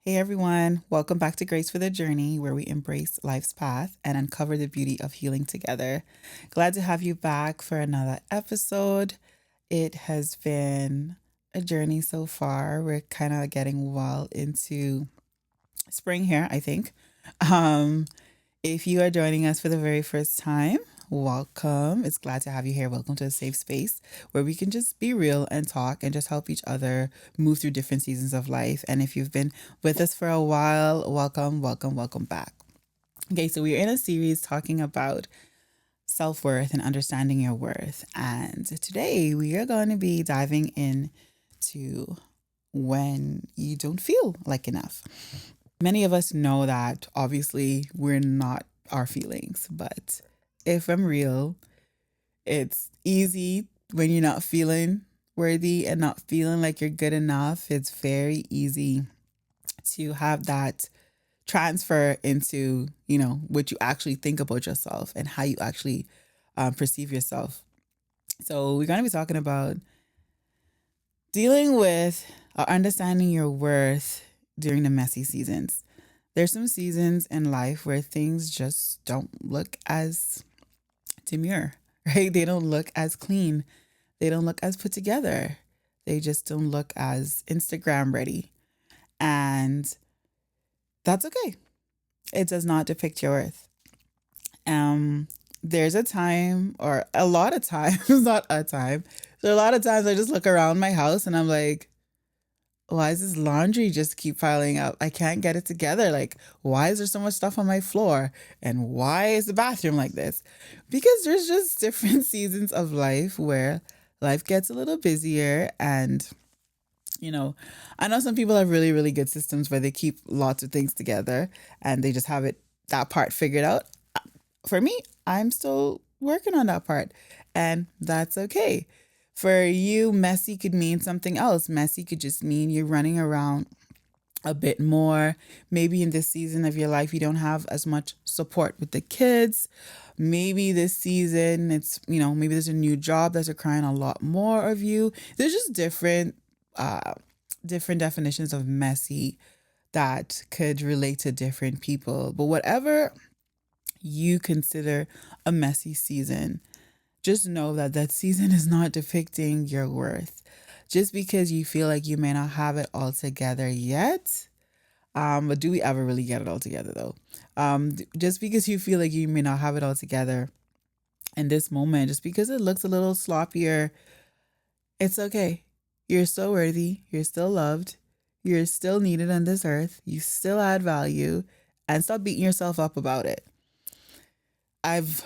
Hey everyone, welcome back to Grace for the Journey, where we embrace life's path and uncover the beauty of healing together. Glad to have you back for another episode. It has been a journey so far. We're kind of getting well into spring here, I think. Um, if you are joining us for the very first time, welcome. It's glad to have you here. Welcome to a safe space where we can just be real and talk and just help each other move through different seasons of life. And if you've been with us for a while, welcome, welcome, welcome back. Okay, so we're in a series talking about self worth and understanding your worth. And today we are going to be diving into when you don't feel like enough. Many of us know that obviously we're not our feelings, but if I'm real, it's easy when you're not feeling worthy and not feeling like you're good enough. It's very easy to have that transfer into, what you actually think about yourself and how you actually perceive yourself. So, we're going to be talking about dealing with or understanding your worth during the messy seasons. There's some seasons in life where things just don't look as demure, right? They don't look as clean. They don't look as put together. They just don't look as Instagram ready. And that's okay. It does not depict your worth. There's a time or a lot of times, not a time. So a lot of times I just look around my house and I'm like, why is this laundry just keep piling up? I can't get it together. Like, why is there so much stuff on my floor? And why is the bathroom like this? Because there's just different seasons of life where life gets a little busier. And, I know some people have really, really good systems where they keep lots of things together and they just have that part figured out. For me, I'm still working on that part, and that's okay. For you, messy could mean something else. Messy could just mean you're running around a bit more. Maybe in this season of your life, you don't have as much support with the kids. Maybe this season, maybe there's a new job that's requiring a lot more of you. There's just different definitions of messy that could relate to different people. But whatever you consider a messy season, just know that that season is not depicting your worth. Just because you feel like you may not have it all together yet, but do we ever really get it all together though? Just because you feel like you may not have it all together in this moment, just because it looks a little sloppier, it's okay. You're still worthy. You're still loved. You're still needed on this earth. You still add value, and stop beating yourself up about it. I've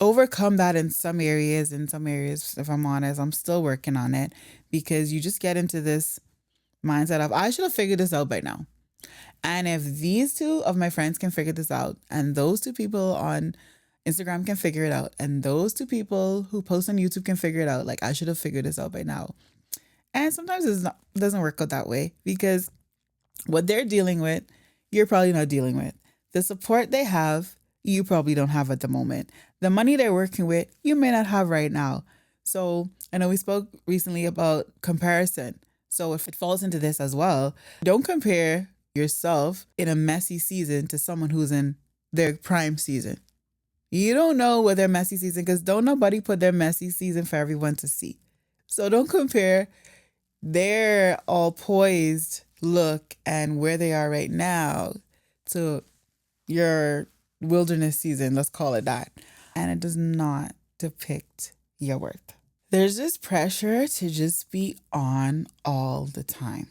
overcome that in some areas. In some areas, if I'm honest, I'm still working on it because you just get into this mindset of, I should have figured this out by now. And if these two of my friends can figure this out, and those two people on Instagram can figure it out, and those two people who post on YouTube can figure it out, like I should have figured this out by now. And sometimes it doesn't work out that way because what they're dealing with, you're probably not dealing with. The support they have, you probably don't have at the moment. The money they're working with, you may not have right now. So I know we spoke recently about comparison. So if it falls into this as well, don't compare yourself in a messy season to someone who's in their prime season. You don't know what their messy season, because don't nobody put their messy season for everyone to see. So don't compare their all poised look and where they are right now to your wilderness season, let's call it that. And it does not depict your worth. There's this pressure to just be on all the time.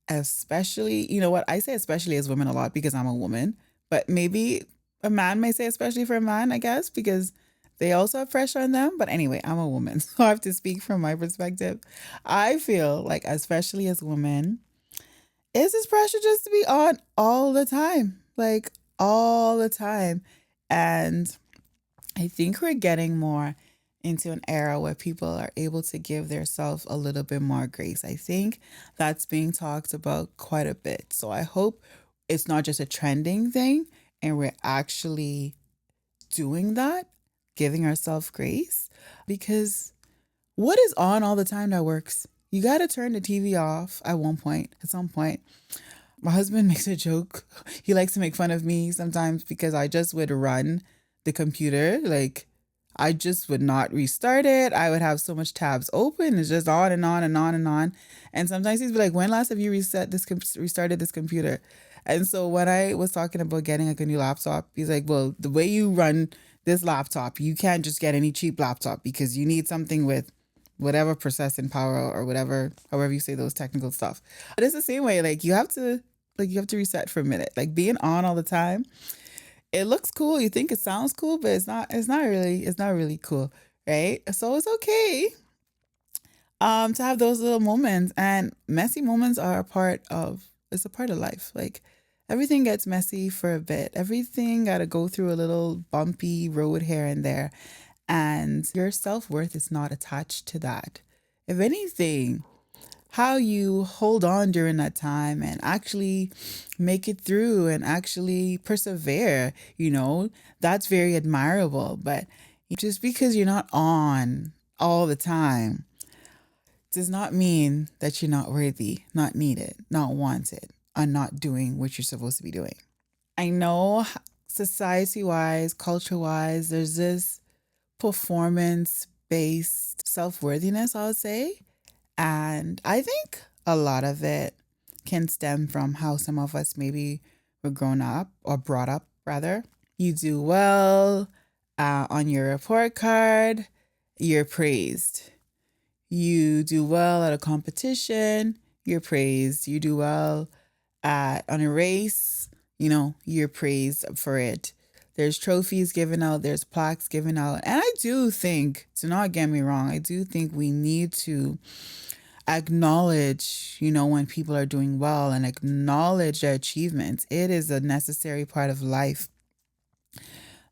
Especially, you know what, I say especially as women a lot because I'm a woman, but maybe a man may say especially for a man, I guess, because they also have pressure on them. But anyway, I'm a woman, so I have to speak from my perspective. I feel like, especially as women, is this pressure just to be on all the time, like all the time. And I think we're getting more into an era where people are able to give themselves a little bit more grace. I think that's being talked about quite a bit. So I hope it's not just a trending thing and we're actually doing that, giving ourselves grace, because what is on all the time that works? You got to turn the TV off at some point. My husband makes a joke. He likes to make fun of me sometimes because I just would run the computer. Like, I just would not restart it. I would have so much tabs open. It's just on and on and on and on. And sometimes he'd be like, "When last have you restarted this computer?" And so when I was talking about getting like a new laptop, he's like, "Well, the way you run this laptop, you can't just get any cheap laptop because you need something with whatever processing power or whatever, however you say those technical stuff." But it's the same way. You have to reset for a minute. Like being on all the time, it looks cool. You think it sounds cool, but it's not really cool, right? So it's okay to have those little moments, and messy moments are a part of it's a part of life. Like everything gets messy for a bit. Everything got to go through a little bumpy road here and there, and your self-worth is not attached to that. If anything, how you hold on during that time and actually make it through and actually persevere, that's very admirable. But just because you're not on all the time does not mean that you're not worthy, not needed, not wanted, or not doing what you're supposed to be doing. I know society wise, culture wise, there's this performance based self worthiness, I would say. And I think a lot of it can stem from how some of us maybe were grown up or brought up, rather. You do well on your report card, you're praised. You do well at a competition, you're praised. You do well on a race, you're praised for it. There's trophies given out, there's plaques given out. And I do think, to not get me wrong, I do think we need to acknowledge, when people are doing well and acknowledge their achievements. It is a necessary part of life.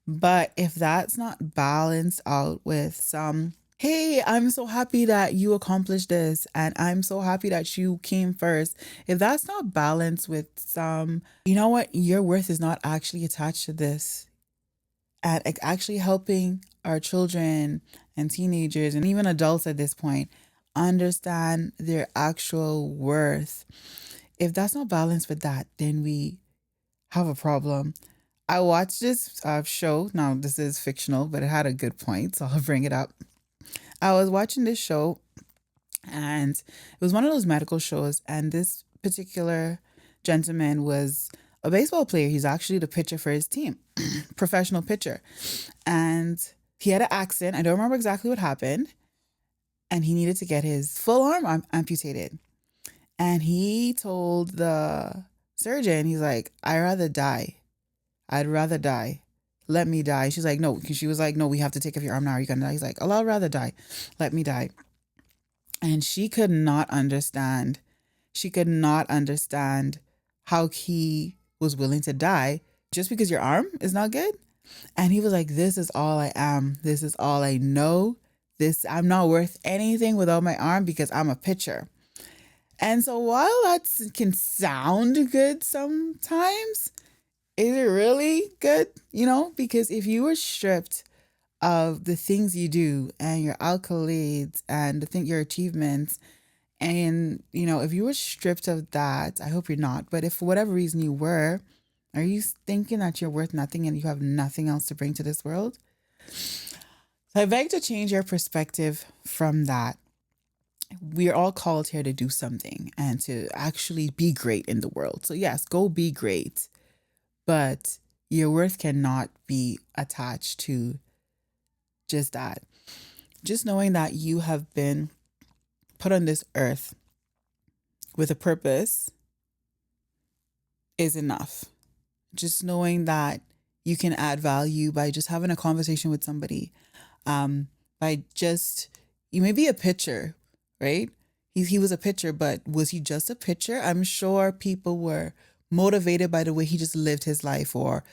But if that's not balanced out with some, "Hey, I'm so happy that you accomplished this, and I'm so happy that you came first," if that's not balanced with some, "You know what, your worth is not actually attached to this," and actually helping our children and teenagers and even adults at this point understand their actual worth. If that's not balanced with that, then we have a problem. I watched this show. Now, this is fictional, but it had a good point, so I'll bring it up. I was watching this show, and it was one of those medical shows, and this particular gentleman was a baseball player. He's actually the pitcher for his team, professional pitcher. And he had an accident. I don't remember exactly what happened. And he needed to get his full arm amputated. And he told the surgeon, he's like, "I'd rather die. I'd rather die. Let me die." She's like, "No," because she was like, "No, we have to take off your arm now. You're gonna die." He's like, "Oh, I'd rather die. Let me die." And she could not understand. She could not understand how he was willing to die just because your arm is not good. And he was like, "This is all I am. This is all I know. I'm not worth anything without my arm because I'm a pitcher." And so while that can sound good sometimes, is it really good? Because if you were stripped of the things you do and your accolades and your achievements, and if you were stripped of that, I hope you're not, but if for whatever reason you were, are you thinking that you're worth nothing and you have nothing else to bring to this world? So I beg to change your perspective from that. We are all called here to do something and to actually be great in the world. So yes, go be great, but your worth cannot be attached to just that. Just knowing that you have been put on this earth with a purpose is enough. Just knowing that you can add value by just having a conversation with somebody, by just, you may be a pitcher, right? He was a pitcher, but was he just a pitcher? I'm sure people were motivated by the way he just lived his life, or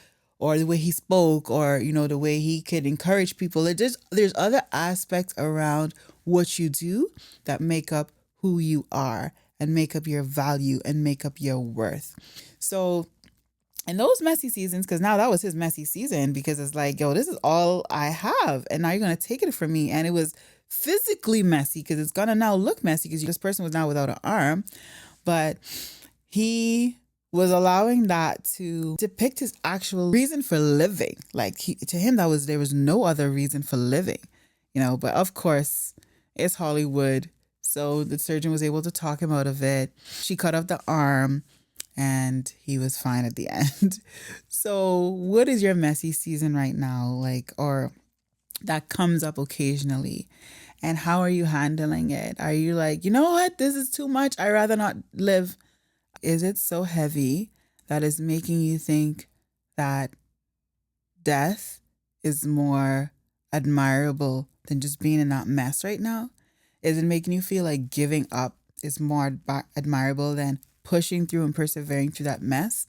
the way he spoke, or the way he could encourage people. There's other aspects around what you do that make up who you are and make up your value and make up your worth. So in those messy seasons, because now that was his messy season, because it's like, yo, this is all I have, and now you're gonna take it from me. And it was physically messy because it's gonna now look messy because this person was now without an arm, but he was allowing that to depict his actual reason for living. Like to him, there was no other reason for living, but of course it's Hollywood. So the surgeon was able to talk him out of it. She cut off the arm and he was fine at the end. So what is your messy season right now? Like, or that comes up occasionally, and how are you handling it? Are you like, you know what, this is too much, I'd rather not live? Is it so heavy that is making you think that death is more admirable than just being in that mess right now? Is it making you feel like giving up is more admirable than pushing through and persevering through that mess?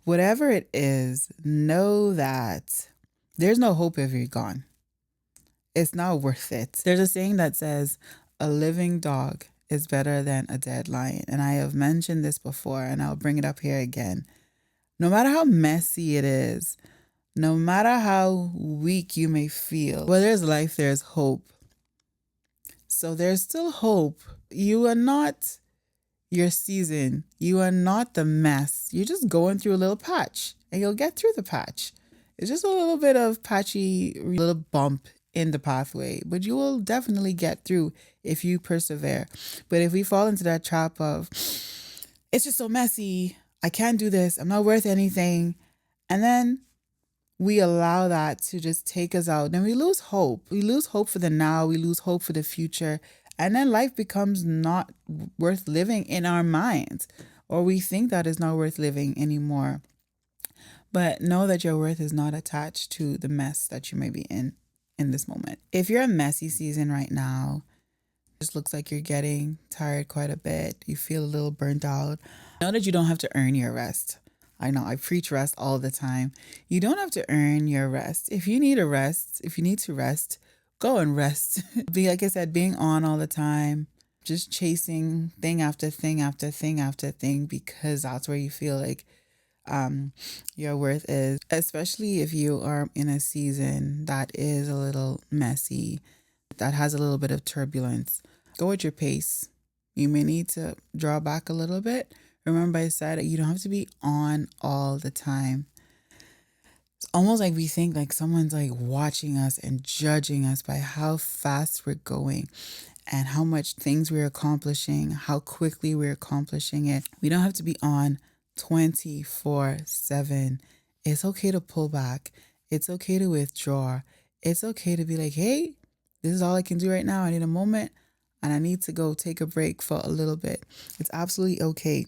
Whatever it is, know that there's no hope if you're gone. It's not worth it. There's a saying that says, a living dog is better than a dead lion. And I have mentioned this before, and I'll bring it up here again. No matter how messy it is, no matter how weak you may feel, where there's life, there's hope. So there's still hope. You are not your season. You are not the mess. You're just going through a little patch, and you'll get through the patch. It's just a little bit of patchy, little bump in the pathway, but you will definitely get through if you persevere. But if we fall into that trap of, it's just so messy, I can't do this, I'm not worth anything, and then we allow that to just take us out, then we lose hope. We lose hope for the now, we lose hope for the future, and then life becomes not worth living in our minds, or we think that is not worth living anymore. But know that your worth is not attached to the mess that you may be in this moment. If you're a messy season right now, it just looks like you're getting tired quite a bit, you feel a little burnt out, know that you don't have to earn your rest. I know I preach rest all the time. You don't have to earn your rest. If you need a rest, if you need to rest, go and rest. Like I said, being on all the time, just chasing thing after thing after thing after thing, because that's where you feel like your worth is, especially if you are in a season that is a little messy, that has a little bit of turbulence. Go at your pace. You may need to draw back a little bit. Remember, I said that you don't have to be on all the time. It's almost like we think like someone's like watching us and judging us by how fast we're going and how much things we're accomplishing, how quickly we're accomplishing it. We don't have to be on 24/7. It's okay to pull back. It's okay to withdraw. It's okay to be like, hey, this is all I can do right now. I need a moment and I need to go take a break for a little bit. It's absolutely okay.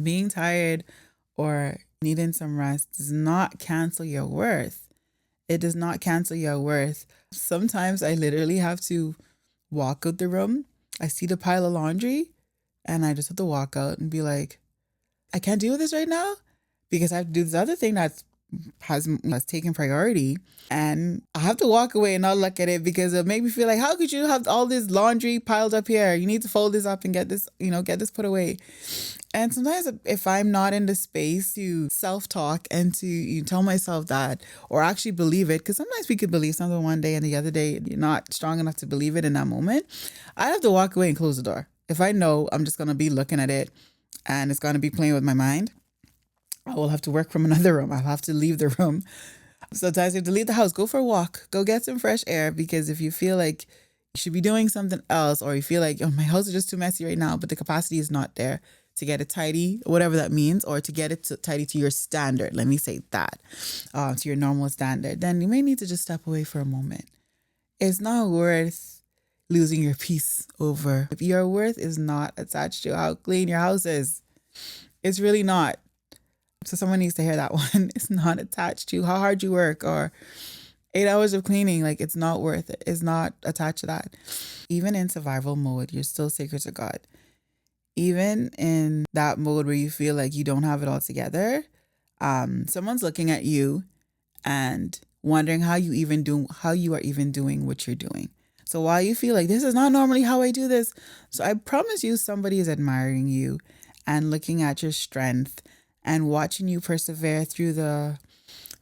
Being tired or needing some rest does not cancel your worth. It does not cancel your worth. Sometimes I literally have to walk out the room. I see the pile of laundry and I just have to walk out and be like, I can't deal with this right now because I have to do this other thing that's taken priority, and I have to walk away and not look at it because it make me feel like, how could you have all this laundry piled up here? You need to fold this up and get this put away. And sometimes if I'm not in the space to self-talk and to tell myself that, or actually believe it, because sometimes we could believe something one day and the other day you're not strong enough to believe it in that moment, I have to walk away and close the door. If I know I'm just going to be looking at it and it's going to be playing with my mind, I will have to work from another room. I'll have to leave the room. Sometimes you have to leave the house, go for a walk, go get some fresh air, because if you feel like you should be doing something else, or you feel like, oh, my house is just too messy right now, but the capacity is not there to get it tidy, whatever that means, or to get it tidy to your standard, let me say that, to your normal standard, then you may need to just step away for a moment. It's not worth losing your peace over. Your worth is not attached to how clean your house is. It's really not. So someone needs to hear that one. It's not attached to how hard you work or 8 hours of cleaning. Like, it's not worth it. It's not attached to that. Even in survival mode, you're still sacred to God. Even in that mode where you feel like you don't have it all together, someone's looking at you and wondering how you are even doing what you're doing. So while you feel like this is not normally how I do this, so I promise you somebody is admiring you and looking at your strength and watching you persevere through the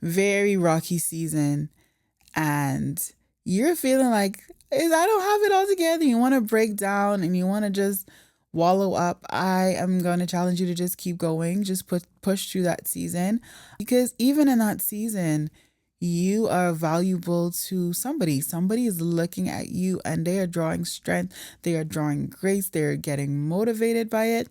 very rocky season. And you're feeling like, I don't have it all together. You want to break down and you want to just wallow up. I am going to challenge you to just keep going, just push through that season, because even in that season, you are valuable to somebody. Somebody is looking at you and they are drawing strength, they are drawing grace, they're getting motivated by it.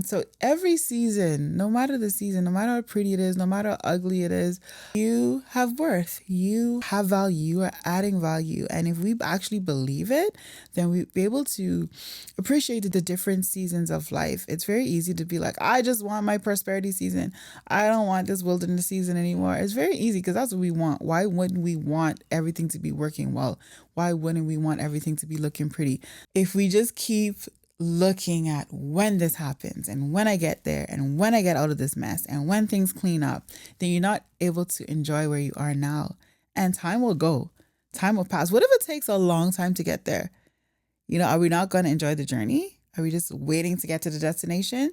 So every season, no matter the season, no matter how pretty it is, no matter how ugly it is, you have worth. You have value. You are adding value. And if we actually believe it, then we'll be able to appreciate the different seasons of life. It's very easy to be like, I just want my prosperity season. I don't want this wilderness season anymore. It's very easy because that's what we want. Why wouldn't we want everything to be working well? Why wouldn't we want everything to be looking pretty? If we just keep looking at when this happens and when I get there and when I get out of this mess and when things clean up, then you're not able to enjoy where you are now. And time will go, time will pass. What if it takes a long time to get there? Are we not going to enjoy the journey? Are we just waiting to get to the destination?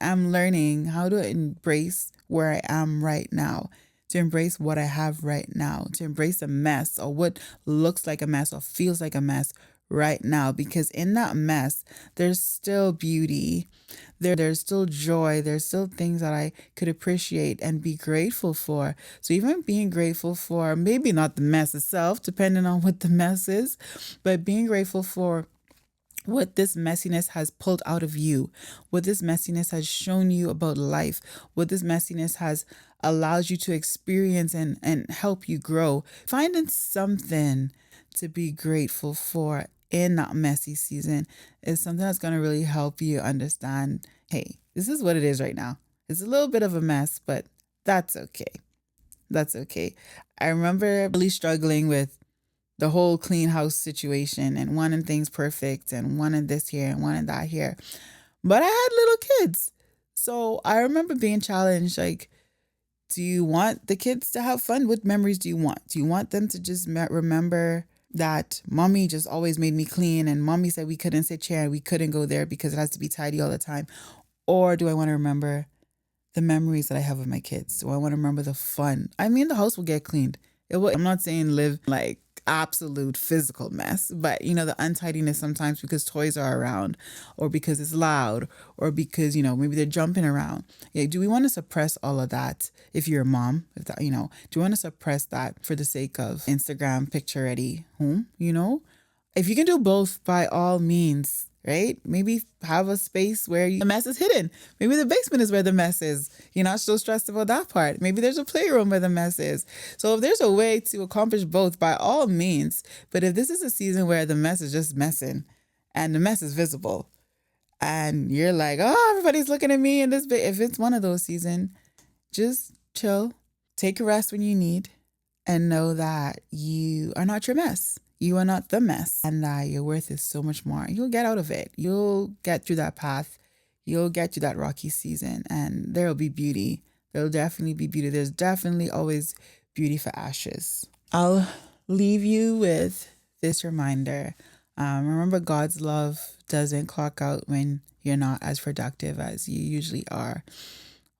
I'm learning how to embrace where I am right now, to embrace what I have right now, to embrace a mess or what looks like a mess or feels like a mess right now, because in that mess, there's still beauty. There's still joy. There's still things that I could appreciate and be grateful for. So even being grateful for maybe not the mess itself, depending on what the mess is, but being grateful for what this messiness has pulled out of you, what this messiness has shown you about life, what this messiness has allowed you to experience and help you grow. Finding something to be grateful for in that messy season is something that's going to really help you understand, hey, this is what it is right now. It's a little bit of a mess, but that's okay. That's okay. I remember really struggling with the whole clean house situation and wanting things perfect and wanting this here and wanting that here. But I had little kids. So I remember being challenged, like, do you want the kids to have fun? What memories do you want? Do you want them to just remember that mommy just always made me clean and mommy said we couldn't sit here and we couldn't go there because it has to be tidy all the time? Or do I want to remember the memories that I have with my kids? Do I want to remember the fun? I mean, the house will get cleaned. It will. I'm not saying live like absolute physical mess, but the untidiness sometimes because toys are around or because it's loud or because, maybe they're jumping around. Yeah, do we want to suppress all of that if you're a mom? If that, do you want to suppress that for the sake of Instagram picture ready home? If you can do both, by all means, right? Maybe have a space where the mess is hidden. Maybe the basement is where the mess is. You're not so stressed about that part. Maybe there's a playroom where the mess is. So if there's a way to accomplish both, by all means. But if this is a season where the mess is just messing and the mess is visible and you're like, oh, everybody's looking at me in this bit. If it's one of those seasons, just chill, take a rest when you need, and know that you are not your mess. You are not the mess, and that your worth is so much more. You'll get out of it. You'll get through that path. You'll get through that rocky season, and there'll be beauty. There'll definitely be beauty. There's definitely always beauty for ashes. I'll leave you with this reminder. Remember, God's love doesn't clock out when you're not as productive as you usually are,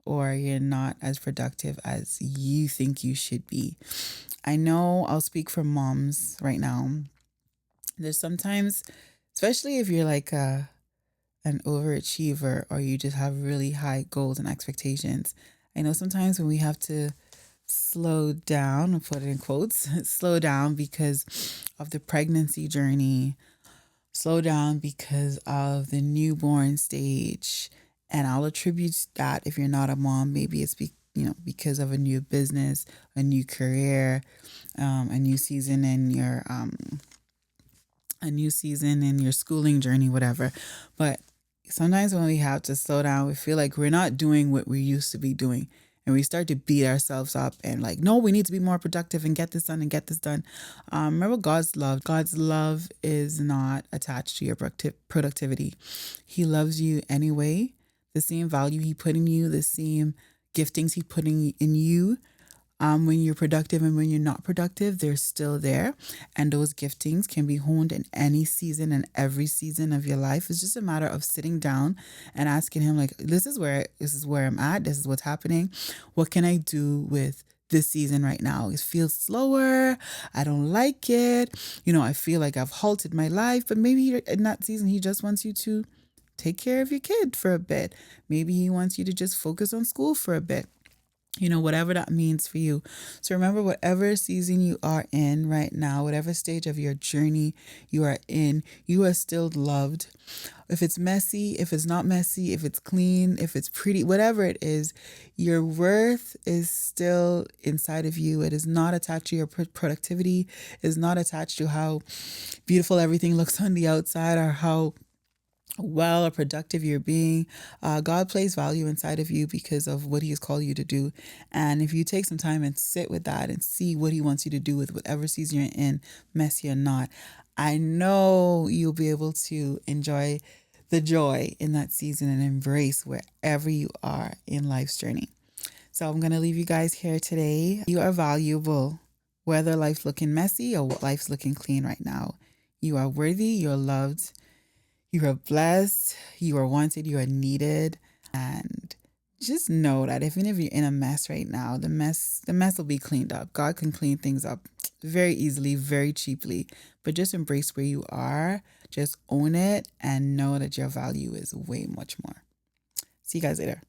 or you're not as productive as you think you should be. I know I'll speak for moms right now. There's sometimes, especially if you're like an overachiever or you just have really high goals and expectations. I know sometimes when we have to slow down, I'll put it in quotes, slow down because of the pregnancy journey, slow down because of the newborn stage. And I'll attribute that, if you're not a mom, maybe it's because of a new business, a new career, a new season in your schooling journey, whatever. But sometimes when we have to slow down, we feel like we're not doing what we used to be doing. And we start to beat ourselves up and like, no, we need to be more productive and get this done and get this done. Remember God's love. God's love is not attached to your productivity. He loves you anyway. The same value he put in you, the same giftings he put in you. When you're productive and when you're not productive, they're still there. And those giftings can be honed in any season and every season of your life. It's just a matter of sitting down and asking him, like, this is where I'm at. This is what's happening. What can I do with this season right now? It feels slower. I don't like it. I feel like I've halted my life, but maybe in that season, he just wants you to take care of your kid for a bit. Maybe he wants you to just focus on school for a bit, whatever that means for you. So remember, whatever season you are in right now, whatever stage of your journey you are in, you are still loved. If it's messy, if it's not messy, if it's clean, if it's pretty, whatever it is, your worth is still inside of you. It is not attached to your productivity. It is not attached to how beautiful everything looks on the outside or how well or productive you're being. God plays value inside of you because of what he has called you to do. And if you take some time and sit with that and see what he wants you to do with whatever season you're in, messy or not, I know you'll be able to enjoy the joy in that season and embrace wherever you are in life's journey. So I'm going to leave you guys here today. You are valuable, whether life's looking messy or life's looking clean right now. You are worthy, you're loved, you are blessed, you are wanted, you are needed. And just know that even if you're in a mess right now, the mess will be cleaned up. God can clean things up very easily, very cheaply. But just embrace where you are, just own it, and know that your value is way much more. See you guys later.